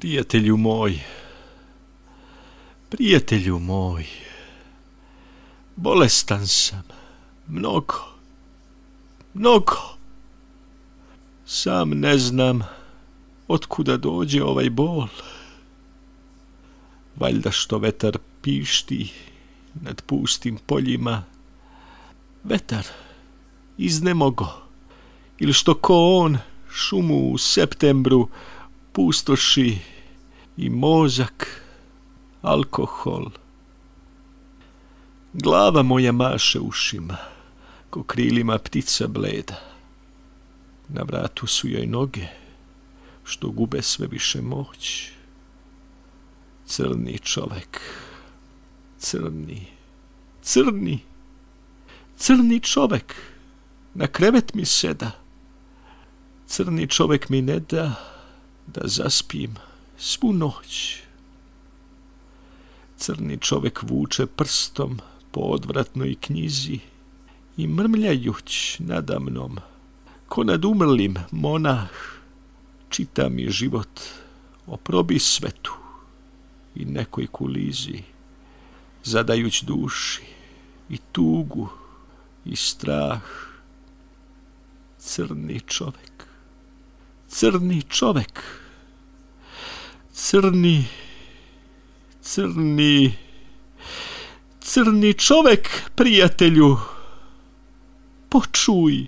Prijatelju moj, bolestan sam, mnogo. Sam ne znam otkuda dođe ovaj bol. Valjda što vetar pišti nad pustim poljima. Vetar iznemogo, ili što ko on šumu u septembru pustoši i mozak, alkohol. Glava moja maše ušima, ko krilima ptica bleda. Na vratu su joj noge, što gube sve više moć. Crni čovek, crni čovek, na krevet mi seda. Crni čovek mi ne da zaspim svu noć. Crni čovek vuče prstom po odvratnoj knjizi i mrmljajuć nadamnom, ko nad umrlim monah, čita mi život o probi svetu i nekoj kulizi, zadajuć duši i tugu i strah. Crni čovek, crni čovek, prijatelju, počuj.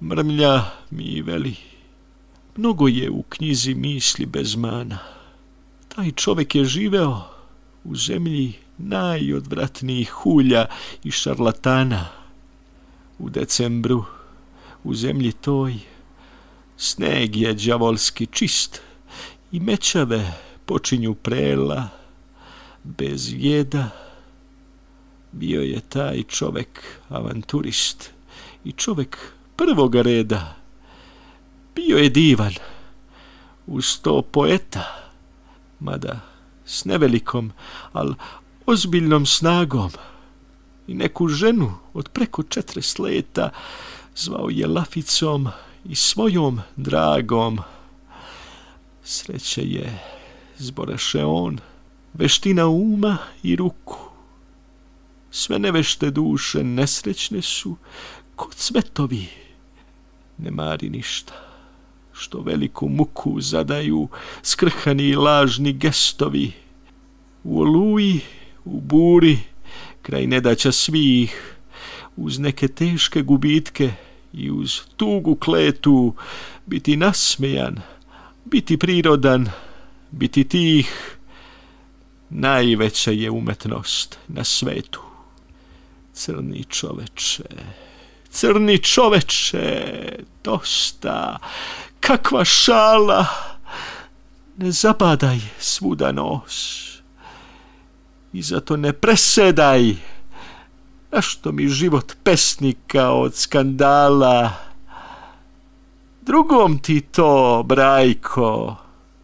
Mrmlja mi i veli, mnogo je u knjizi misli bez mana. Taj čovek je živeo u zemlji najodvratnijih hulja i šarlatana. U decembru u zemlji toj sneg je đavolski čist i mećave počinju prela bez jeda. Bio je taj čovek avanturist i čovek prvoga reda. Bio je divan uz to poeta, mada s nevelikom, al ozbiljnom snagom, i neku ženu od preko 40 leta zvao je Laficom i svojom dragom. Sreće je, zboreše on, veština uma i ruku. Sve nevešte duše nesrećne su ko cvetovi. Ne mari ništa, što veliku muku zadaju skrhani i lažni gestovi. U oluji, u buri, kraj nedaća svih, uz neke teške gubitke i uz tugu kletu, biti nasmejan, biti prirodan, biti tih, najveća je umetnost na svetu. Crni čoveče, dosta, kakva šala, ne zabadaj svuda nos i zato ne presedaj, našto mi život pesnika od skandala. Drugom ti to, Brajko,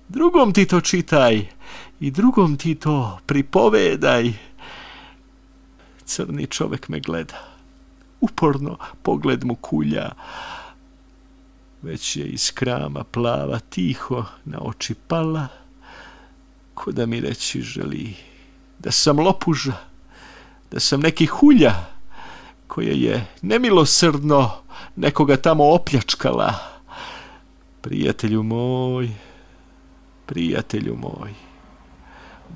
drugom ti to čitaj i drugom ti to pripovedaj. Crni čovek me gleda, uporno pogled mu kulja, već je iz krama plava tiho na oči pala, ko da mi reći želi da sam lopuža, da sam neki hulja koja je nemilosrdno nekoga tamo opljačkala. Prijatelju moj,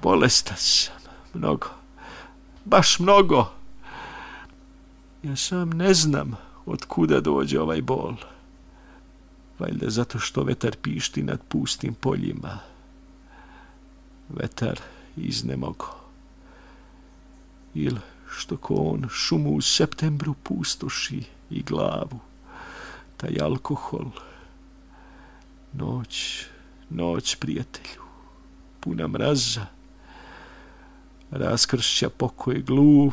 bolestan sam mnogo, baš mnogo. Ja sam ne znam od kuda dođe ovaj bol. Valjda zato što vetar pišti nad pustim poljima. Vetar iznemogo. Ili što ko on šumu u septembru pustoši i glavu. Taj alkohol. Noć, prijatelju, puna mraza. Raskršća pokoj gluv.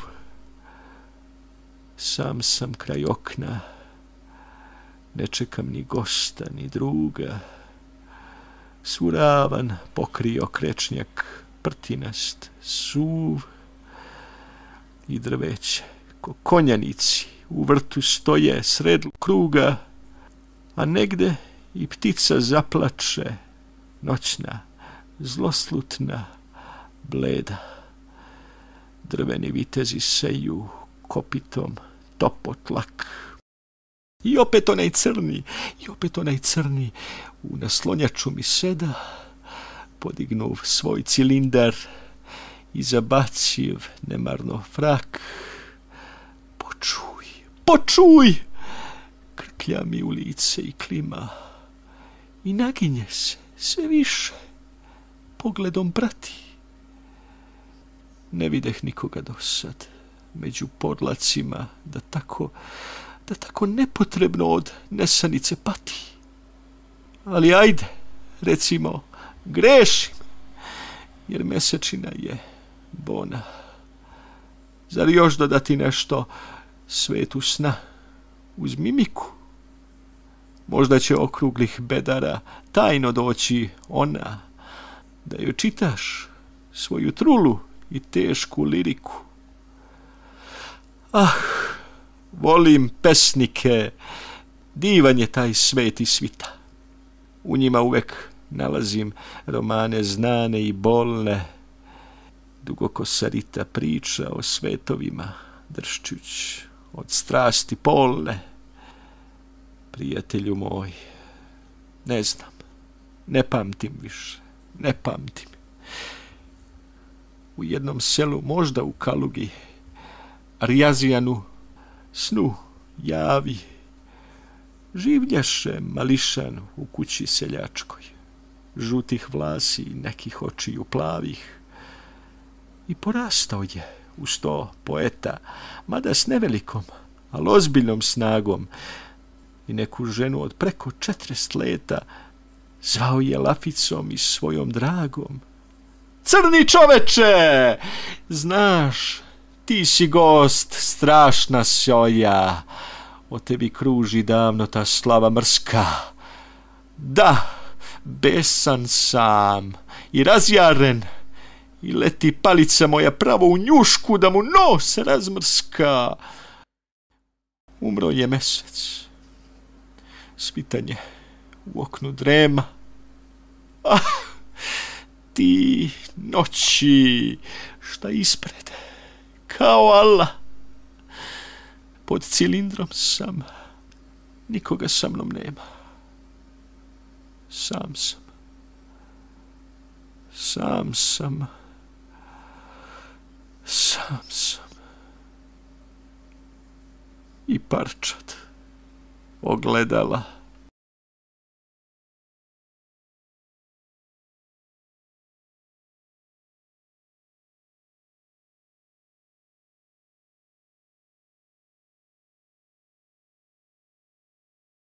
Sam sam kraj okna, ne čekam ni gosta, ni druga. Suravan pokrio krečnjak, prtinast, suv i drveće, ko konjanici u vrtu stoje sred kruga, a negde i ptica zaplače, noćna, zloslutna, bleda. Drveni vitezi seju kopitom topotlak. I opet onaj crni u naslonjaču mi seda, podignuv svoj cilindar i zabaciv nemarno frak. Počuj! Krklja mi u lice i klima i naginje se sve više, pogledom prati. Ne videh nikoga do sad među podlacima da tako nepotrebno od nesanice pati. Ali ajde, recimo, grešim, jer mesečina je bona. Zar još dodati nešto svetu sna uz mimiku? Možda će okruglih bedara tajno doći ona, da joj čitaš svoju trulu i tešku liriku. Ah, volim pesnike, divan je taj svet i svita. U njima uvek nalazim romane znane i bolne. Dugokosa Rita priča o svetovima, dršćuć od strasti polne. Prijatelju moj, ne znam, ne pamtim više, ne pamtim. U jednom selu, možda u Kalugi, Arjazijanu, snu javi, življaše mališan u kući seljačkoj, žutih vlasi i nekih očiju plavih. I porastao je uz to poeta, mada s nevelikom, ali ozbiljnom snagom, i neku ženu od preko 40 leta zvao je Laficom i svojom dragom. Crni čoveče, znaš, ti si gost, strašna sjoja, o tebi kruži davno ta slava mrska. Da, besan sam i razjaren, i leti palica moja pravo u njušku da mu nos razmrska. Umro je mesec, svitanje u oknu drema. Ah, ti noći, šta ispred, kao Allah. Pod cilindrom sam, nikoga sa mnom nema. Sam sam. I parčad ogledala